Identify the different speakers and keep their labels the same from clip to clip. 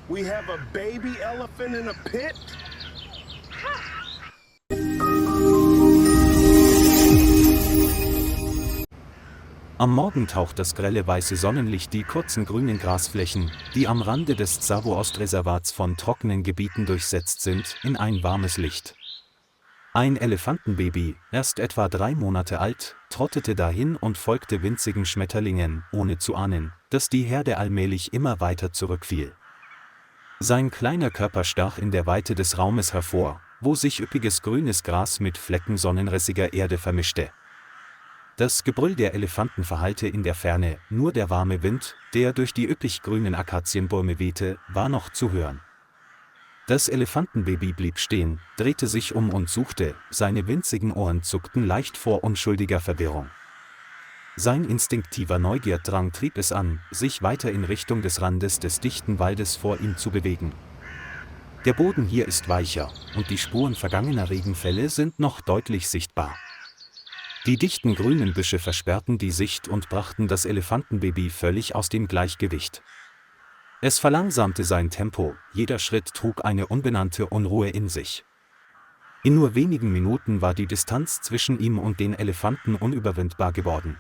Speaker 1: We have a baby elephant in a pit?
Speaker 2: Am Morgen taucht das grelle weiße Sonnenlicht die kurzen grünen Grasflächen, die am Rande des Tsavo-Ostreservats von trockenen Gebieten durchsetzt sind, in ein warmes Licht. Ein Elefantenbaby, erst etwa 3 Monate alt, trottete dahin und folgte winzigen Schmetterlingen, ohne zu ahnen, dass die Herde allmählich immer weiter zurückfiel. Sein kleiner Körper stach in der Weite des Raumes hervor, wo sich üppiges grünes Gras mit Flecken sonnenrissiger Erde vermischte. Das Gebrüll der Elefanten verhallte in der Ferne, nur der warme Wind, der durch die üppig grünen Akazienbäume wehte, war noch zu hören. Das Elefantenbaby blieb stehen, drehte sich um und suchte, seine winzigen Ohren zuckten leicht vor unschuldiger Verwirrung. Sein instinktiver Neugierdrang trieb es an, sich weiter in Richtung des Randes des dichten Waldes vor ihm zu bewegen. Der Boden hier ist weicher, und die Spuren vergangener Regenfälle sind noch deutlich sichtbar. Die dichten grünen Büsche versperrten die Sicht und brachten das Elefantenbaby völlig aus dem Gleichgewicht. Es verlangsamte sein Tempo, jeder Schritt trug eine unbenannte Unruhe in sich. In nur wenigen Minuten war die Distanz zwischen ihm und den Elefanten unüberwindbar geworden.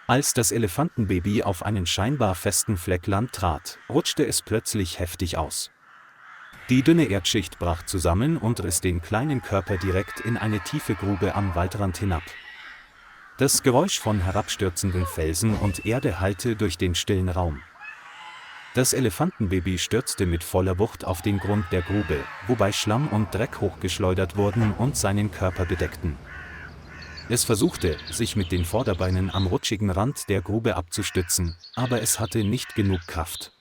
Speaker 2: Als das Elefantenbaby auf einen scheinbar festen Fleck Land trat, rutschte es plötzlich heftig aus. Die dünne Erdschicht brach zusammen und riss den kleinen Körper direkt in eine tiefe Grube am Waldrand hinab. Das Geräusch von herabstürzenden Felsen und Erde hallte durch den stillen Raum. Das Elefantenbaby stürzte mit voller Wucht auf den Grund der Grube, wobei Schlamm und Dreck hochgeschleudert wurden und seinen Körper bedeckten. Es versuchte, sich mit den Vorderbeinen am rutschigen Rand der Grube abzustützen, aber es hatte nicht genug Kraft.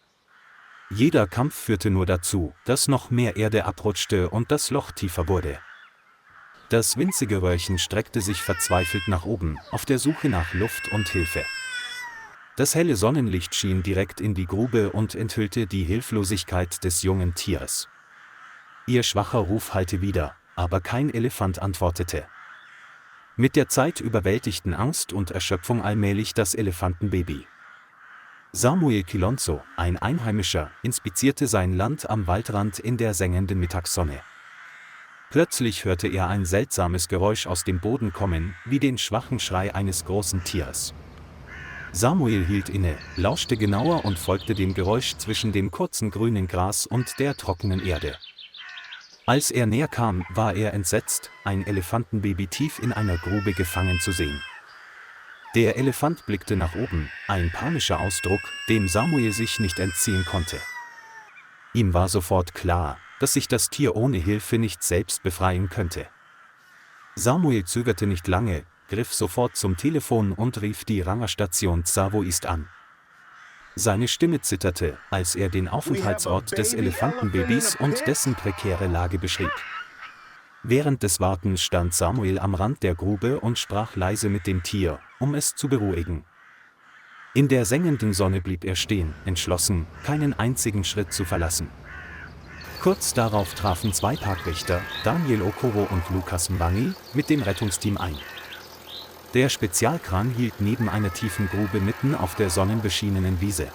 Speaker 2: Jeder Kampf führte nur dazu, dass noch mehr Erde abrutschte und das Loch tiefer wurde. Das winzige Röhrchen streckte sich verzweifelt nach oben, auf der Suche nach Luft und Hilfe. Das helle Sonnenlicht schien direkt in die Grube und enthüllte die Hilflosigkeit des jungen Tieres. Ihr schwacher Ruf hallte wider, aber kein Elefant antwortete. Mit der Zeit überwältigten Angst und Erschöpfung allmählich das Elefantenbaby. Samuel Kilonzo, ein Einheimischer, inspizierte sein Land am Waldrand in der sengenden Mittagssonne. Plötzlich hörte er ein seltsames Geräusch aus dem Boden kommen, wie den schwachen Schrei eines großen Tieres. Samuel hielt inne, lauschte genauer und folgte dem Geräusch zwischen dem kurzen grünen Gras und der trockenen Erde. Als er näher kam, war er entsetzt, ein Elefantenbaby tief in einer Grube gefangen zu sehen. Der Elefant blickte nach oben, ein panischer Ausdruck, dem Samuel sich nicht entziehen konnte. Ihm war sofort klar, dass sich das Tier ohne Hilfe nicht selbst befreien könnte. Samuel zögerte nicht lange, griff sofort zum Telefon und rief die Rangerstation Tsavo East an. Seine Stimme zitterte, als er den Aufenthaltsort des Elefantenbabys und dessen prekäre Lage beschrieb. Während des Wartens stand Samuel am Rand der Grube und sprach leise mit dem Tier, um es zu beruhigen. In der sengenden Sonne blieb er stehen, entschlossen, keinen einzigen Schritt zu verlassen. Kurz darauf trafen 2 Parkwächter, Daniel Okoro und Lukas Mbangi, mit dem Rettungsteam ein. Der Spezialkran hielt neben einer tiefen Grube mitten auf der sonnenbeschienenen Wiese.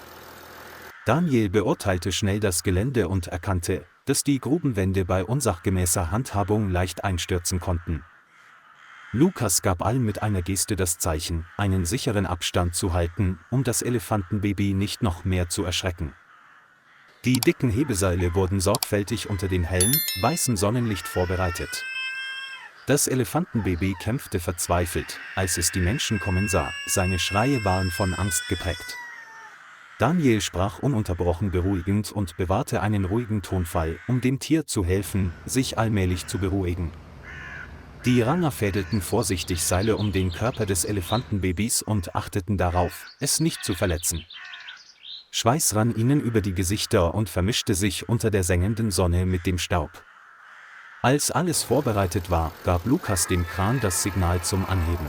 Speaker 2: Daniel beurteilte schnell das Gelände und erkannte, dass die Grubenwände bei unsachgemäßer Handhabung leicht einstürzen konnten. Lukas gab allen mit einer Geste das Zeichen, einen sicheren Abstand zu halten, um das Elefantenbaby nicht noch mehr zu erschrecken. Die dicken Hebeseile wurden sorgfältig unter dem hellen, weißen Sonnenlicht vorbereitet. Das Elefantenbaby kämpfte verzweifelt, als es die Menschen kommen sah, seine Schreie waren von Angst geprägt. Daniel sprach ununterbrochen beruhigend und bewahrte einen ruhigen Tonfall, um dem Tier zu helfen, sich allmählich zu beruhigen. Die Ranger fädelten vorsichtig Seile um den Körper des Elefantenbabys und achteten darauf, es nicht zu verletzen. Schweiß rann ihnen über die Gesichter und vermischte sich unter der sengenden Sonne mit dem Staub. Als alles vorbereitet war, gab Lukas dem Kran das Signal zum Anheben.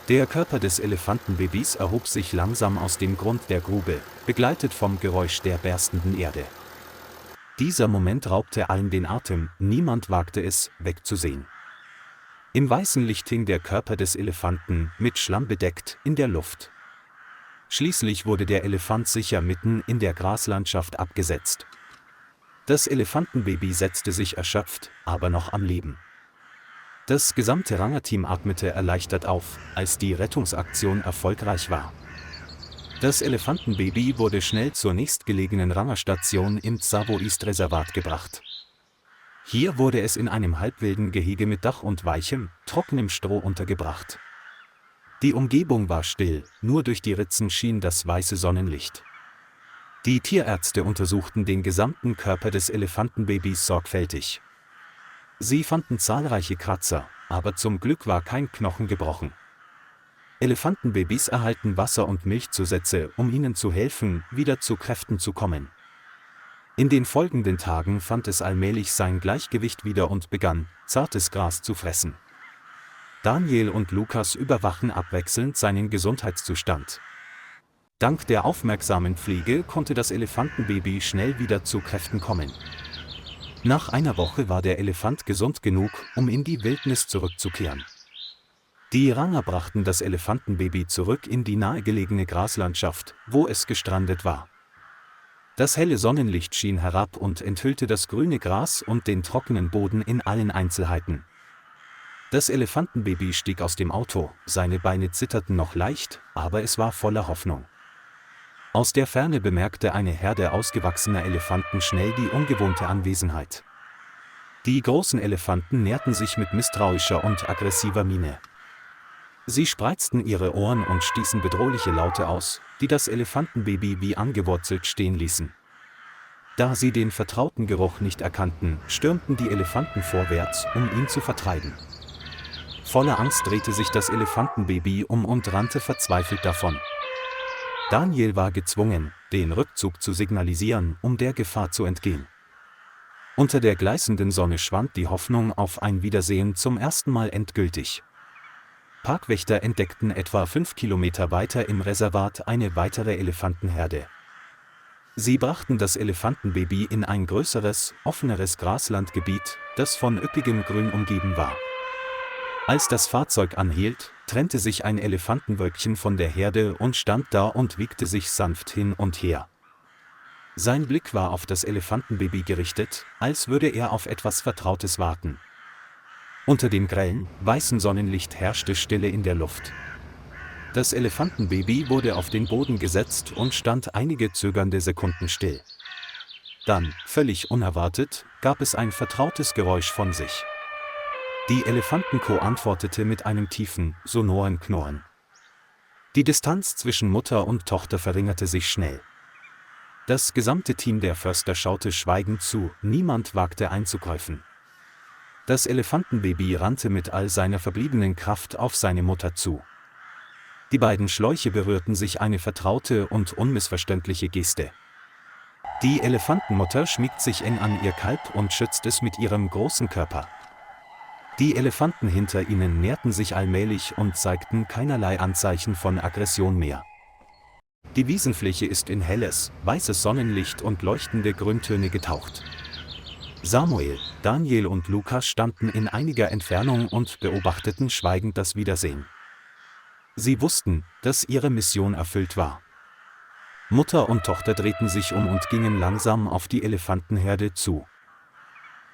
Speaker 2: Der Körper des Elefantenbabys erhob sich langsam aus dem Grund der Grube, begleitet vom Geräusch der berstenden Erde. Dieser Moment raubte allen den Atem, niemand wagte es, wegzusehen. Im weißen Licht hing der Körper des Elefanten, mit Schlamm bedeckt, in der Luft. Schließlich wurde der Elefant sicher mitten in der Graslandschaft abgesetzt. Das Elefantenbaby setzte sich erschöpft, aber noch am Leben. Das gesamte Rangerteam atmete erleichtert auf, als die Rettungsaktion erfolgreich war. Das Elefantenbaby wurde schnell zur nächstgelegenen Rangerstation im Tsavo-East-Reservat gebracht. Hier wurde es in einem halbwilden Gehege mit Dach und weichem, trockenem Stroh untergebracht. Die Umgebung war still, nur durch die Ritzen schien das weiße Sonnenlicht. Die Tierärzte untersuchten den gesamten Körper des Elefantenbabys sorgfältig. Sie fanden zahlreiche Kratzer, aber zum Glück war kein Knochen gebrochen. Elefantenbabys erhalten Wasser und Milchzusätze, um ihnen zu helfen, wieder zu Kräften zu kommen. In den folgenden Tagen fand es allmählich sein Gleichgewicht wieder und begann, zartes Gras zu fressen. Daniel und Lukas überwachen abwechselnd seinen Gesundheitszustand. Dank der aufmerksamen Pflege konnte das Elefantenbaby schnell wieder zu Kräften kommen. Nach einer Woche war der Elefant gesund genug, um in die Wildnis zurückzukehren. Die Ranger brachten das Elefantenbaby zurück in die nahegelegene Graslandschaft, wo es gestrandet war. Das helle Sonnenlicht schien herab und enthüllte das grüne Gras und den trockenen Boden in allen Einzelheiten. Das Elefantenbaby stieg aus dem Auto, seine Beine zitterten noch leicht, aber es war voller Hoffnung. Aus der Ferne bemerkte eine Herde ausgewachsener Elefanten schnell die ungewohnte Anwesenheit. Die großen Elefanten näherten sich mit misstrauischer und aggressiver Miene. Sie spreizten ihre Ohren und stießen bedrohliche Laute aus, die das Elefantenbaby wie angewurzelt stehen ließen. Da sie den vertrauten Geruch nicht erkannten, stürmten die Elefanten vorwärts, um ihn zu vertreiben. Voller Angst drehte sich das Elefantenbaby um und rannte verzweifelt davon. Daniel war gezwungen, den Rückzug zu signalisieren, um der Gefahr zu entgehen. Unter der gleißenden Sonne schwand die Hoffnung auf ein Wiedersehen zum ersten Mal endgültig. Parkwächter entdeckten etwa 5 Kilometer weiter im Reservat eine weitere Elefantenherde. Sie brachten das Elefantenbaby in ein größeres, offeneres Graslandgebiet, das von üppigem Grün umgeben war. Als das Fahrzeug anhielt, trennte sich ein Elefantenwölkchen von der Herde und stand da und wiegte sich sanft hin und her. Sein Blick war auf das Elefantenbaby gerichtet, als würde er auf etwas Vertrautes warten. Unter dem grellen, weißen Sonnenlicht herrschte Stille in der Luft. Das Elefantenbaby wurde auf den Boden gesetzt und stand einige zögernde Sekunden still. Dann, völlig unerwartet, gab es ein vertrautes Geräusch von sich. Die Elefantenkuh antwortete mit einem tiefen, sonoren Knurren. Die Distanz zwischen Mutter und Tochter verringerte sich schnell. Das gesamte Team der Förster schaute schweigend zu, niemand wagte einzugreifen. Das Elefantenbaby rannte mit all seiner verbliebenen Kraft auf seine Mutter zu. Die beiden Schläuche berührten sich, eine vertraute und unmissverständliche Geste. Die Elefantenmutter schmiegt sich eng an ihr Kalb und schützt es mit ihrem großen Körper. Die Elefanten hinter ihnen näherten sich allmählich und zeigten keinerlei Anzeichen von Aggression mehr. Die Wiesenfläche ist in helles, weißes Sonnenlicht und leuchtende Grüntöne getaucht. Samuel, Daniel und Lukas standen in einiger Entfernung und beobachteten schweigend das Wiedersehen. Sie wussten, dass ihre Mission erfüllt war. Mutter und Tochter drehten sich um und gingen langsam auf die Elefantenherde zu.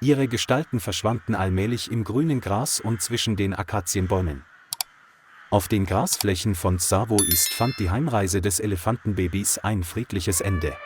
Speaker 2: Ihre Gestalten verschwanden allmählich im grünen Gras und zwischen den Akazienbäumen. Auf den Grasflächen von Tsavo East fand die Heimreise des Elefantenbabys ein friedliches Ende.